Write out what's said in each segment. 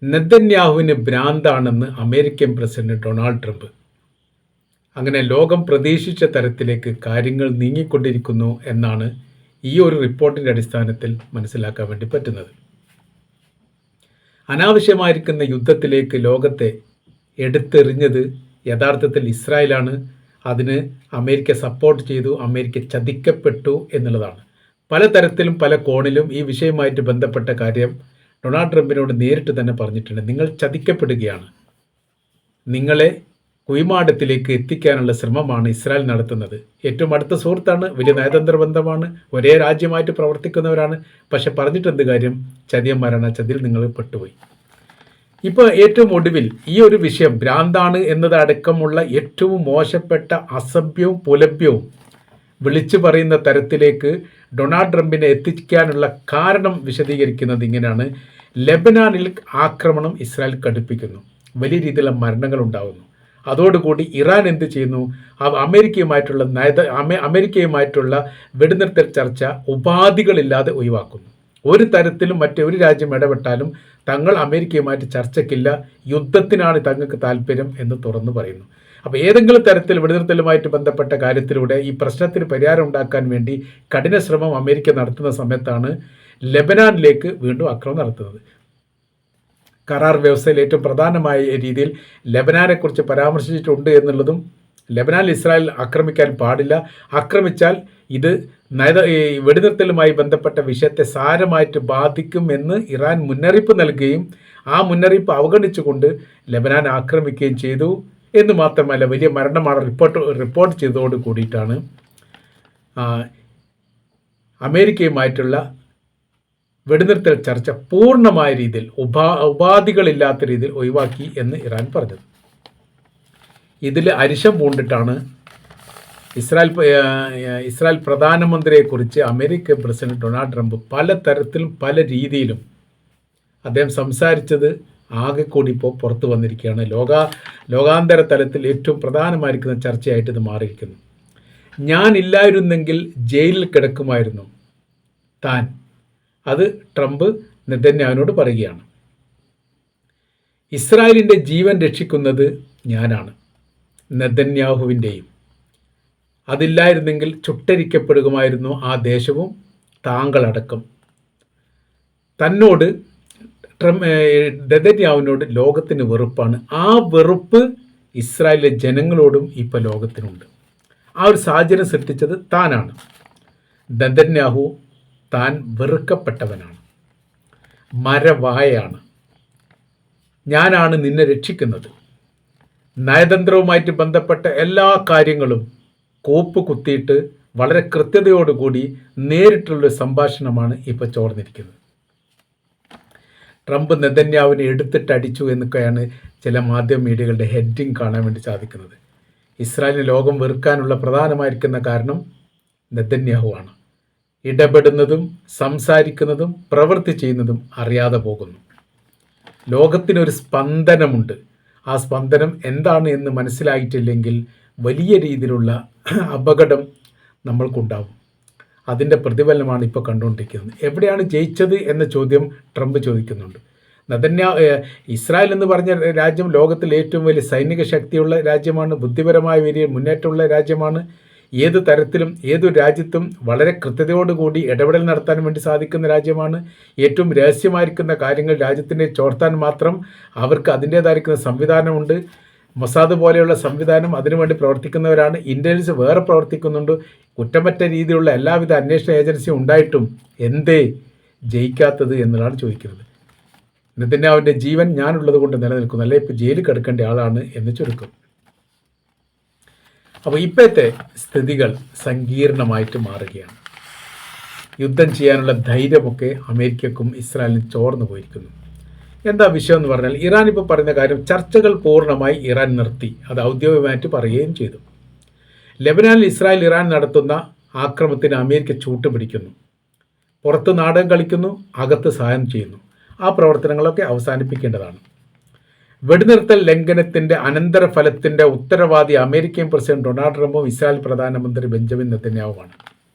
നെതന്യാഹുവിന് ഭ്രാന്താണെന്ന് American president Donald Trump. അങ്ങനെ ലോകം പ്രതീക്ഷിച്ച തരത്തിലേക്ക് കാര്യങ്ങൾ നീങ്ങിക്കൊണ്ടിരിക്കുന്നു എന്നാണ് ഈ ഒരു റിപ്പോർട്ടിൻ്റെ അടിസ്ഥാനത്തിൽ മനസ്സിലാക്കാൻ വേണ്ടി പറ്റുന്നത്. അനാവശ്യമായിരിക്കുന്ന യുദ്ധത്തിലേക്ക് ലോകത്തെ എടുത്തെറിഞ്ഞത് യഥാർത്ഥത്തിൽ ഇസ്രായേലാണ്. അതിന് അമേരിക്ക സപ്പോർട്ട് ചെയ്തു, അമേരിക്ക ചതിക്കപ്പെട്ടു എന്നുള്ളതാണ്. പലതരത്തിലും പല കോണിലും ഈ വിഷയവുമായിട്ട് ബന്ധപ്പെട്ട കാര്യം ഡൊണാൾഡ് ട്രംപിനോട് നേരിട്ട് തന്നെ പറഞ്ഞിട്ടുണ്ട്. നിങ്ങൾ ചതിക്കപ്പെടുകയാണ്, നിങ്ങളെ കുഴിമാടത്തിലേക്ക് എത്തിക്കാനുള്ള ശ്രമമാണ് ഇസ്രായേൽ നടത്തുന്നത്. ഏറ്റവും അടുത്ത സുഹൃത്താണ്, വലിയ നയതന്ത്ര ബന്ധമാണ്, ഒരേ രാജ്യമായിട്ട് പ്രവർത്തിക്കുന്നവരാണ്. പക്ഷെ പറഞ്ഞിട്ട് എന്ത് കാര്യം? ചതിയന്മാരാണ്, ചതിയിൽ നിങ്ങൾ പെട്ടുപോയി. ഇപ്പോൾ ഏറ്റവും ഒടുവിൽ ഈ ഒരു വിഷയം ഭ്രാന്താണ് എന്നതടക്കമുള്ള ഏറ്റവും മോശപ്പെട്ട അസഭ്യവും പുലഭ്യവും വിളിച്ചു പറയുന്ന തരത്തിലേക്ക് ഡൊണാൾഡ് ട്രംപിനെ എത്തിക്കാനുള്ള കാരണം വിശദീകരിക്കുന്നത് ഇങ്ങനെയാണ്. ലെബനാനിൽ ആക്രമണം ഇസ്രായേൽ കടുപ്പിക്കുന്നു, വലിയ രീതിയിലുള്ള മരണങ്ങൾ ഉണ്ടാകുന്നു. അതോടുകൂടി ഇറാൻ എന്ത് ചെയ്യുന്നു? അമേരിക്കയുമായിട്ടുള്ള വെടിനിർത്തൽ ചർച്ച ഉപാധികളില്ലാതെ ഒഴിവാക്കുന്നു. ഒരു തരത്തിലും മറ്റൊരു രാജ്യം ഇടപെട്ടാലും തങ്ങൾ അമേരിക്കയുമായിട്ട് ചർച്ചയ്ക്കില്ല, യുദ്ധത്തിനാണ് തങ്ങൾക്ക് താല്പര്യം എന്ന് തുറന്നു പറയുന്നു. അപ്പോൾ ഏതെങ്കിലും തരത്തിൽ വെടിനിർത്തലുമായിട്ട് ബന്ധപ്പെട്ട കാര്യത്തിലൂടെ ഈ പ്രശ്നത്തിന് പരിഹാരം ഉണ്ടാക്കാൻ വേണ്ടി കഠിന ശ്രമം അമേരിക്ക നടത്തുന്ന സമയത്താണ് ലെബനാനിലേക്ക് വീണ്ടും ആക്രമണം നടത്തുന്നത്. കരാർ വ്യവസ്ഥയിൽ ഏറ്റവും പ്രധാനമായ രീതിയിൽ ലെബനാനെക്കുറിച്ച് പരാമർശിച്ചിട്ടുണ്ട് എന്നുള്ളതും, ലെബനാനിൽ ഇസ്രായേൽ ആക്രമിക്കാൻ പാടില്ല, ആക്രമിച്ചാൽ ഇത് വെടിനിർത്തലുമായി ബന്ധപ്പെട്ട വിഷയത്തെ സാരമായിട്ട് ബാധിക്കുമെന്ന് ഇറാൻ മുന്നറിയിപ്പ് നൽകുകയും ആ മുന്നറിയിപ്പ് അവഗണിച്ചുകൊണ്ട് ലെബനാൻ ആക്രമിക്കുകയും ചെയ്തു എന്ന് മാത്രമല്ല വലിയ മരണമാണ് റിപ്പോർട്ട് ചെയ്തതോട് കൂടിയിട്ടാണ് അമേരിക്കയുമായിട്ടുള്ള വെടിനിർത്തൽ ചർച്ച പൂർണ്ണമായ രീതിയിൽ ഉപാധികളില്ലാത്ത രീതിയിൽ ഒഴിവാക്കി എന്ന് ഇറാൻ പറഞ്ഞത്. ഇതിൽ അരിശം പൂണ്ടിട്ടാണ് ഇസ്രായേൽ പ്രധാനമന്ത്രിയെക്കുറിച്ച് അമേരിക്കൻ പ്രസിഡന്റ് ഡൊണാൾഡ് ട്രംപ് പലതരത്തിലും പല രീതിയിലും അദ്ദേഹം സംസാരിച്ചത് ആകെ കൂടി ഇപ്പോൾ പുറത്തു വന്നിരിക്കുകയാണ്. ലോകാന്തര തലത്തിൽ ഏറ്റവും പ്രധാനമായിരിക്കുന്ന ചർച്ചയായിട്ട് ഇത് മാറിയിരിക്കുന്നു. ഞാനില്ലായിരുന്നെങ്കിൽ ജയിലിൽ കിടക്കുമായിരുന്നു താൻ, അത് ട്രംപ് നെതന്യാഹുവിനോട് പറയുകയാണ്. ഇസ്രായേലിൻ്റെ ജീവൻ രക്ഷിക്കുന്നത് ഞാനാണ്, നെതന്യാഹുവിൻ്റെയും. അതില്ലായിരുന്നെങ്കിൽ ചുട്ടരിക്കപ്പെടുകയായിരുന്നു ആ ദേശവും താങ്കളടക്കം. തന്നോട് നെതന്യാഹുവിനോട് ലോകത്തിന് വെറുപ്പാണ്. ആ വെറുപ്പ് ഇസ്രായേലിലെ ജനങ്ങളോടും ഇപ്പോൾ ലോകത്തിനുണ്ട്. ആ ഒരു സാഹചര്യം സൃഷ്ടിച്ചത് താനാണ്. നെതന്യാഹു താൻ വെറുക്കപ്പെട്ടവനാണ്, മരവായാണ്. ഞാനാണ് നിന്നെ രക്ഷിക്കുന്നത്. നയതന്ത്രവുമായിട്ട് ബന്ധപ്പെട്ട എല്ലാ കാര്യങ്ങളും കോപ്പ് കുത്തിയിട്ട് വളരെ കൃത്യതയോടുകൂടി നേരിട്ടുള്ളൊരു സംഭാഷണമാണ് ഇപ്പോൾ ചോർന്നിരിക്കുന്നത്. ട്രംപ് നെതന്യാഹുവിനെ എടുത്തിട്ടടിച്ചു എന്നൊക്കെയാണ് ചില മാധ്യമ മീഡിയകളുടെ ഹെഡിങ് കാണാൻ വേണ്ടി സാധിക്കുന്നത്. ഇസ്രായേലിന് ലോകം വെറുക്കാനുള്ള പ്രധാനമായിരിക്കുന്ന കാരണം നെതന്യാഹുവാണ്. ഇടപെടുന്നതും സംസാരിക്കുന്നതും പ്രവൃത്തി ചെയ്യുന്നതും അറിയാതെ പോകുന്നു. ലോകത്തിനൊരു സ്പന്ദനമുണ്ട്. ആ സ്പന്ദനം എന്താണ് എന്ന് മനസ്സിലായിട്ടില്ലെങ്കിൽ വലിയ രീതിയിലുള്ള അപകടം നമ്മൾക്കുണ്ടാവും. അതിൻ്റെ പ്രതിഫലനമാണ് ഇപ്പോൾ കണ്ടുകൊണ്ടിരിക്കുന്നത്. എവിടെയാണ് ജയിച്ചത് എന്ന ചോദ്യം ട്രംപ് ചോദിക്കുന്നുണ്ട്. ഇസ്രായേൽ എന്ന് പറഞ്ഞ രാജ്യം ലോകത്തിൽ ഏറ്റവും വലിയ സൈനിക ശക്തിയുള്ള രാജ്യമാണ്, ബുദ്ധിപരമായ വലിയ മുന്നേറ്റമുള്ള രാജ്യമാണ്. ഏത് തരത്തിലും ഏതൊരു രാജ്യത്തും വളരെ കൃത്യതയോടുകൂടി ഇടപെടൽ നടത്താൻ വേണ്ടി സാധിക്കുന്ന രാജ്യമാണ്. ഏറ്റവും രഹസ്യമായിരിക്കുന്ന കാര്യങ്ങൾ രാജ്യത്തിൻ്റെ ചോർത്താൻ മാത്രം അവർക്ക് അതിൻ്റേതായിരിക്കുന്ന സംവിധാനമുണ്ട്. മൊസാദ് പോലെയുള്ള സംവിധാനം അതിനുവേണ്ടി പ്രവർത്തിക്കുന്നവരാണ്. ഇൻ്റലിജൻസ് വേറെ പ്രവർത്തിക്കുന്നുണ്ട്. കുറ്റമറ്റ രീതിയിലുള്ള എല്ലാവിധ അന്വേഷണ ഏജൻസിയും ഉണ്ടായിട്ടും എന്തേ ജയിക്കാത്തത് എന്നതാണ് ചോദിക്കുന്നത്. നെതന്യാഹുവിൻ്റെ ജീവൻ ഞാനുള്ളത് കൊണ്ട് നിലനിൽക്കുന്നു, അല്ലെ ഇപ്പോൾ ജയിലിൽ കിടക്കേണ്ട ആളാണ് എന്ന് ചുരുക്കം. അപ്പോൾ ഇപ്പോഴത്തെ സ്ഥിതികൾ സങ്കീർണമായിട്ട് മാറുകയാണ്. യുദ്ധം ചെയ്യാനുള്ള ധൈര്യമൊക്കെ അമേരിക്കക്കും ഇസ്രായേലിനും ചോർന്നു പോയിരിക്കുന്നു. എന്താ വിഷയം എന്ന് പറഞ്ഞാൽ, ഇറാൻ ഇപ്പോൾ പറയുന്ന കാര്യം ചർച്ചകൾ പൂർണ്ണമായി ഇറാൻ നിർത്തി, അത് ഔദ്യോഗികമായിട്ട് പറയുകയും ചെയ്തു. ലെബനാനിൽ ഇറാൻ നടത്തുന്ന ആക്രമണത്തിന് അമേരിക്ക ചൂട്ടുപിടിക്കുന്നു, പുറത്ത് നാടകം കളിക്കുന്നു, അകത്ത് സഹായം ചെയ്യുന്നു. ആ പ്രവർത്തനങ്ങളൊക്കെ അവസാനിപ്പിക്കേണ്ടതാണ്. വെടിനിർത്തൽ ലംഘനത്തിൻ്റെ അനന്തരഫലത്തിൻ്റെ ഉത്തരവാദി അമേരിക്കൻ പ്രസിഡന്റ് ഡൊണാൾഡ് ട്രംപും ഇസ്രായേൽ പ്രധാനമന്ത്രി ബെഞ്ചമിൻ നെതന്യാഹുവാണ്.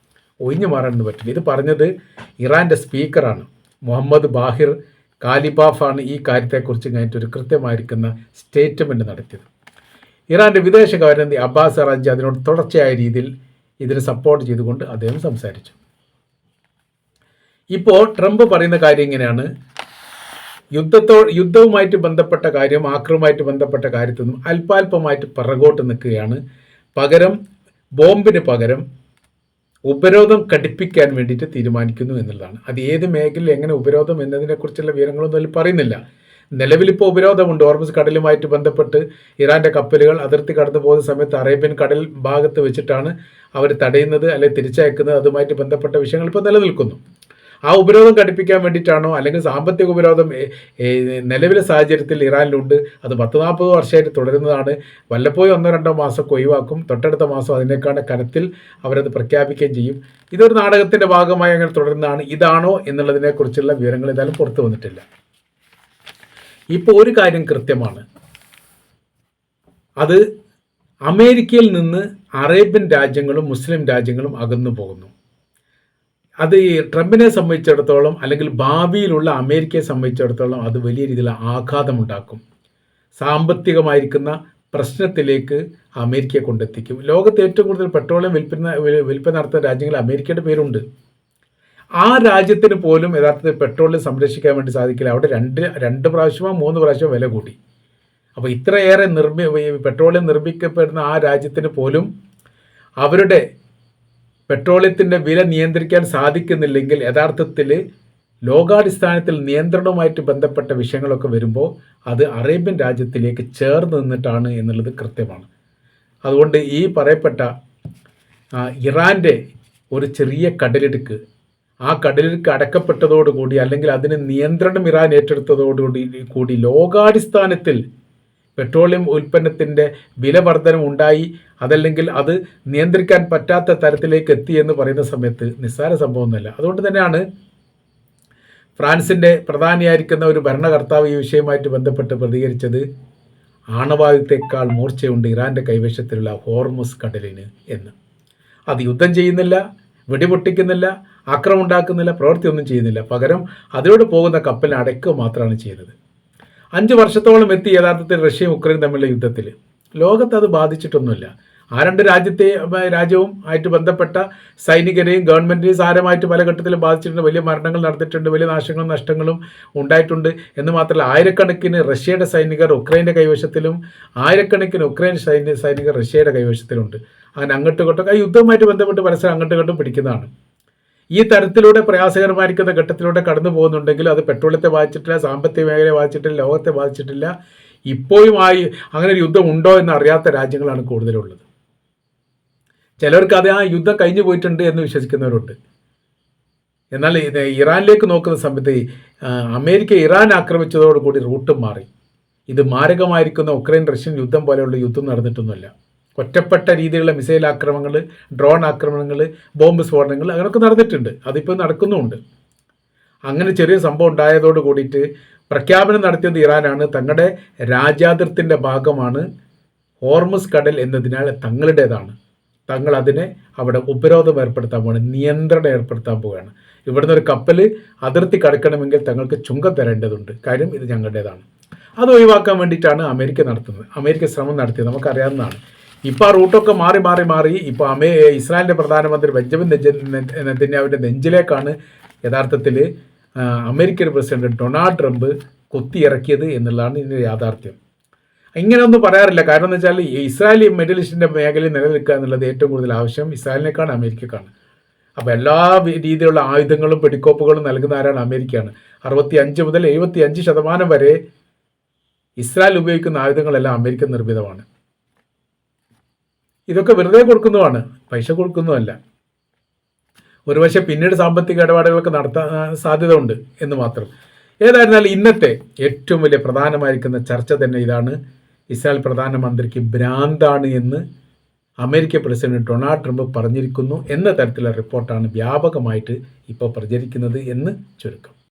ഒഴിഞ്ഞു മാറാനൊന്നും പറ്റില്ല. ഇത് പറഞ്ഞത് ഇറാൻ്റെ സ്പീക്കറാണ് മുഹമ്മദ് ബാഹിർ കാലിബാഫാണ് ഈ കാര്യത്തെക്കുറിച്ച് കഴിഞ്ഞിട്ടൊരു കൃത്യമായിരിക്കുന്ന സ്റ്റേറ്റ്മെൻറ്റ് നടത്തിയത്. ഇറാൻ്റെ വിദേശകാര്യമന്ത്രി അബ്ബാസ് അറാഗ്ചി അതിനോട് തുടർച്ചയായ രീതിയിൽ ഇതിന് സപ്പോർട്ട് ചെയ്തുകൊണ്ട് അദ്ദേഹം സംസാരിച്ചു. ഇപ്പോൾ ട്രംപ് പറയുന്ന കാര്യം ഇങ്ങനെയാണ്: യുദ്ധവുമായിട്ട് ബന്ധപ്പെട്ട കാര്യം, ആക്രമണവുമായിട്ട് ബന്ധപ്പെട്ട കാര്യത്തൊന്നും അല്പാൽപമായിട്ട് പിറകോട്ട് നിൽക്കുകയാണ്. പകരം ബോംബിന് പകരം ഉപരോധം കടുപ്പിക്കാൻ വേണ്ടിയിട്ട് തീരുമാനിക്കുന്നു എന്നുള്ളതാണ്. അത് ഏത് മേഖലയിൽ എങ്ങനെ ഉപരോധം എന്നതിനെക്കുറിച്ചുള്ള വിവരങ്ങളൊന്നും അതിൽ പറയുന്നില്ല. നിലവിലിപ്പോൾ ഉപരോധമുണ്ട്. ഹോർമുസ് കടലുമായിട്ട് ബന്ധപ്പെട്ട് ഇറാൻ്റെ കപ്പലുകൾ അതിർത്തി കടന്നു പോകുന്ന സമയത്ത് അറേബ്യൻ കടൽ ഭാഗത്ത് വെച്ചിട്ടാണ് അവർ തടയുന്നത് അല്ലെങ്കിൽ തിരിച്ചയക്കുന്നത്. അതുമായിട്ട് ബന്ധപ്പെട്ട വിഷയങ്ങൾ ഇപ്പോൾ നിലനിൽക്കുന്നു. ആ ഉപരോധം കടുപ്പിക്കാൻ വേണ്ടിയിട്ടാണോ അല്ലെങ്കിൽ സാമ്പത്തിക ഉപരോധം നിലവിലെ സാഹചര്യത്തിൽ ഇറാനിലുണ്ട്. അത് 10-40 വർഷമായിട്ട് തുടരുന്നതാണ്. വല്ലപ്പോഴും 1-2 മാസമൊക്കെ ഒഴിവാക്കും. തൊട്ടടുത്ത മാസം അതിനേക്കാൾ കനത്തിൽ അവരത് പ്രഖ്യാപിക്കുകയും ചെയ്യും. ഇതൊരു നാടകത്തിൻ്റെ ഭാഗമായി അങ്ങനെ തുടരുന്നതാണ്. ഇതാണോ എന്നുള്ളതിനെക്കുറിച്ചുള്ള വിവരങ്ങൾ ഏതായാലും പുറത്തു വന്നിട്ടില്ല. ഇപ്പോൾ ഒരു കാര്യം കൃത്യമാണ്, അത് അമേരിക്കയിൽ നിന്ന് അറേബ്യൻ രാജ്യങ്ങളും മുസ്ലിം രാജ്യങ്ങളും അകന്നു പോകുന്നു. അത് ട്രംപിനെ സംബന്ധിച്ചിടത്തോളം അല്ലെങ്കിൽ ഭാവിയിലുള്ള അമേരിക്കയെ സംബന്ധിച്ചിടത്തോളം അത് വലിയ രീതിയിലുള്ള ആഘാതമുണ്ടാക്കും. സാമ്പത്തികമായിരിക്കുന്ന പ്രശ്നത്തിലേക്ക് അമേരിക്കയെ കൊണ്ടെത്തിക്കും. ലോകത്ത് ഏറ്റവും കൂടുതൽ പെട്രോളിയം വിൽപ്പന നടത്തുന്ന രാജ്യങ്ങളിൽ അമേരിക്കയുടെ പേരുണ്ട്. ആ രാജ്യത്തിന് പോലും യഥാർത്ഥത്തിൽ പെട്രോളിയം സംരക്ഷിക്കാൻ വേണ്ടി സാധിക്കില്ല. അവിടെ 2 പ്രാവശ്യമോ 3 പ്രാവശ്യമോ വില കൂടി. അപ്പോൾ ഇത്രയേറെ പെട്രോളിയം നിർമ്മിക്കപ്പെടുന്ന ആ രാജ്യത്തിന് പോലും അവരുടെ പെട്രോളിയത്തിൻ്റെ വില നിയന്ത്രിക്കാൻ സാധിക്കുന്നില്ലെങ്കിൽ യഥാർത്ഥത്തിൽ ലോകാടിസ്ഥാനത്തിൽ നിയന്ത്രണവുമായിട്ട് ബന്ധപ്പെട്ട വിഷയങ്ങളൊക്കെ വരുമ്പോൾ അത് അറേബ്യൻ രാജ്യത്തിലേക്ക് ചേർന്ന് നിന്നിട്ടാണ് എന്നുള്ളത് കൃത്യമാണ്. അതുകൊണ്ട് ഈ പറയപ്പെട്ട ഇറാൻ്റെ ഒരു ചെറിയ കടലിടുക്ക്, ആ കടലിടുക്ക് അടക്കപ്പെട്ടതോടുകൂടി അല്ലെങ്കിൽ അതിന് നിയന്ത്രണം ഇറാൻ ഏറ്റെടുത്തതോടുകൂടി ലോകാടിസ്ഥാനത്തിൽ പെട്രോളിയം ഉൽപ്പന്നത്തിൻ്റെ വില വർധനം ഉണ്ടായി. അതല്ലെങ്കിൽ അത് നിയന്ത്രിക്കാൻ പറ്റാത്ത തരത്തിലേക്ക് എത്തി എന്ന് പറയുന്ന സമയത്ത് നിസ്സാര സംഭവമൊന്നുമല്ല. അതുകൊണ്ട് തന്നെയാണ് ഫ്രാൻസിൻ്റെ പ്രധാനിയായിരിക്കുന്ന ഒരു ഭരണകർത്താവ് ഈ വിഷയവുമായിട്ട് ബന്ധപ്പെട്ട് പ്രതികരിച്ചത്: ആണവായുധത്തേക്കാൾ മൂർച്ചയുണ്ട് ഇറാൻ്റെ കൈവശത്തിലുള്ള ഹോർമുസ് കടലിന് എന്ന്. അത് യുദ്ധം ചെയ്യുന്നില്ല, വെടിപൊട്ടിക്കുന്നില്ല, ആക്രമണം ഉണ്ടാക്കുന്നില്ല, പ്രവൃത്തിയൊന്നും ചെയ്യുന്നില്ല. പകരം അതിലൂടെ പോകുന്ന കപ്പലിനെ അടയ്ക്കുക മാത്രമാണ് ചെയ്യുന്നത്. 5 വർഷത്തോളം എത്തി യഥാർത്ഥത്തിൽ റഷ്യയും ഉക്രൈനും തമ്മിലുള്ള യുദ്ധത്തിൽ. ലോകത്ത് അത് ബാധിച്ചിട്ടൊന്നുമില്ല. ആ 2 രാജ്യവും ആയിട്ട് ബന്ധപ്പെട്ട സൈനികരെയും ഗവൺമെൻറ്റിനെയും സാരമായിട്ട് പല ഘട്ടത്തിലും ബാധിച്ചിട്ടുണ്ട്. വലിയ മരണങ്ങൾ നടത്തിയിട്ടുണ്ട്, വലിയ നാശങ്ങളും നഷ്ടങ്ങളും ഉണ്ടായിട്ടുണ്ട്. എന്ന് മാത്രമല്ല, ആയിരക്കണക്കിന് റഷ്യയുടെ സൈനികർ ഉക്രൈൻ്റെ കൈവശത്തിലും ആയിരക്കണക്കിന് ഉക്രൈൻ സൈനികർ റഷ്യയുടെ കൈവശത്തിലുണ്ട്. അങ്ങനെ അങ്ങോട്ടും ഇങ്ങോട്ടും ആ യുദ്ധവുമായിട്ട് ബന്ധപ്പെട്ട് പരസ്പരം അങ്ങോട്ടും ഇങ്ങോട്ടും പിടിക്കുന്നതാണ്. ഈ തരത്തിലൂടെ പ്രയാസകരമായിരിക്കുന്ന ഘട്ടത്തിലൂടെ കടന്നു പോകുന്നുണ്ടെങ്കിൽ അത് പെട്രോളിയത്തെ ബാധിച്ചിട്ടില്ല, സാമ്പത്തിക മേഖലയെ ബാധിച്ചിട്ടില്ല, ലോകത്തെ ബാധിച്ചിട്ടില്ല. ഇപ്പോഴും അങ്ങനെ ഒരു യുദ്ധം ഉണ്ടോ എന്ന് അറിയാത്ത രാജ്യങ്ങളാണ് കൂടുതലുള്ളത്. ചിലർക്ക് അത് ആ യുദ്ധം കഴിഞ്ഞു പോയിട്ടുണ്ട് എന്ന് വിശ്വസിക്കുന്നവരുണ്ട്. എന്നാൽ ഇറാനിലേക്ക് നോക്കുന്ന സമയത്ത് അമേരിക്ക ഇറാൻ ആക്രമിച്ചതോടുകൂടി റൂട്ട് മാറി. ഇത് മാരകമായിരിക്കുന്ന ഉക്രൈൻ റഷ്യൻ യുദ്ധം പോലെയുള്ള യുദ്ധം നടന്നിട്ടൊന്നുമില്ല. ഒറ്റപ്പെട്ട രീതിയിലുള്ള മിസൈൽ ആക്രമണങ്ങൾ, ഡ്രോൺ ആക്രമണങ്ങൾ, ബോംബ് സ്ഫോടനങ്ങൾ അങ്ങനെയൊക്കെ നടന്നിട്ടുണ്ട്. അതിപ്പോൾ നടക്കുന്നുമുണ്ട്. അങ്ങനെ ചെറിയ സംഭവം ഉണ്ടായതോട് കൂടിയിട്ട് പ്രഖ്യാപനം നടത്തിയത് ഇറാനാണ്. തങ്ങളുടെ രാജ്യാതിർത്തിൻ്റെ ഭാഗമാണ് ഹോർമുസ് കടൽ എന്നതിനാൽ തങ്ങളുടേതാണ്. തങ്ങൾ അതിനെ അവിടെ ഉപരോധം ഏർപ്പെടുത്താൻ പോവുകയാണ്, നിയന്ത്രണം ഏർപ്പെടുത്താൻ പോവുകയാണ്. ഇവിടുന്ന് ഒരു കപ്പൽ അതിർത്തി കടക്കണമെങ്കിൽ തങ്ങൾക്ക് ചുങ്കം തരേണ്ടതുണ്ട്. കാര്യം ഇത് ഞങ്ങളുടേതാണ്. അത് ഒഴിവാക്കാൻ വേണ്ടിയിട്ടാണ് അമേരിക്ക ശ്രമം നടത്തിയത്. നമുക്കറിയാവുന്നതാണ്. ഇപ്പോൾ ആ റൂട്ടൊക്കെ മാറി ഇപ്പോൾ ഇസ്രായേലിൻ്റെ പ്രധാനമന്ത്രി ബെഞ്ചമിൻ നെതന്യാഹുവിൻ്റെ നെഞ്ചിലേക്കാണ് യഥാർത്ഥത്തിൽ അമേരിക്കൻ പ്രസിഡന്റ് ഡൊണാൾഡ് ട്രംപ് കൊത്തിയിറക്കിയത് എന്നുള്ളതാണ് ഇതിൻ്റെ യാഥാർത്ഥ്യം. ഇങ്ങനെയൊന്നും പറയാറില്ല. കാരണം എന്ന് വെച്ചാൽ ഇസ്രായേൽ മിഡിൽ ഈസ്റ്റിൻ്റെ മേഖലയിൽ നിലനിൽക്കുക എന്നുള്ളത് ഏറ്റവും കൂടുതൽ ആവശ്യം ഇസ്രായേലിനേക്കാണ് അമേരിക്കക്കാണ്. അപ്പോൾ എല്ലാ രീതിയിലുള്ള ആയുധങ്ങളും വെടിക്കോപ്പുകളും നൽകുന്ന ആരാണ്? അമേരിക്കയാണ്. 65 മുതൽ 75% വരെ ഇസ്രായേൽ ഉപയോഗിക്കുന്ന ആയുധങ്ങളെല്ലാം അമേരിക്കൻ നിർമ്മിതമാണ്. ഇതൊക്കെ വെറുതെ കൊടുക്കുന്നതാണ്, പൈസ കൊടുക്കുന്നതല്ല. ഒരുപക്ഷെ പിന്നീട് സാമ്പത്തിക ഇടപാടുകളൊക്കെ നടത്താൻ സാധ്യത ഉണ്ട് എന്ന് മാത്രം. ഏതായിരുന്നാലും ഇന്നത്തെ ഏറ്റവും വലിയ പ്രധാനമായിരിക്കുന്ന ചർച്ച തന്നെ ഇതാണ്: ഇസ്രായേൽ പ്രധാനമന്ത്രിക്ക് ഭ്രാന്താണ് എന്ന് അമേരിക്ക പ്രസിഡന്റ് ഡൊണാൾഡ് ട്രംപ് പറഞ്ഞിരിക്കുന്നു എന്ന തരത്തിലുള്ള റിപ്പോർട്ടാണ് വ്യാപകമായിട്ട് ഇപ്പോൾ പ്രചരിക്കുന്നത് എന്ന് ചുരുക്കം.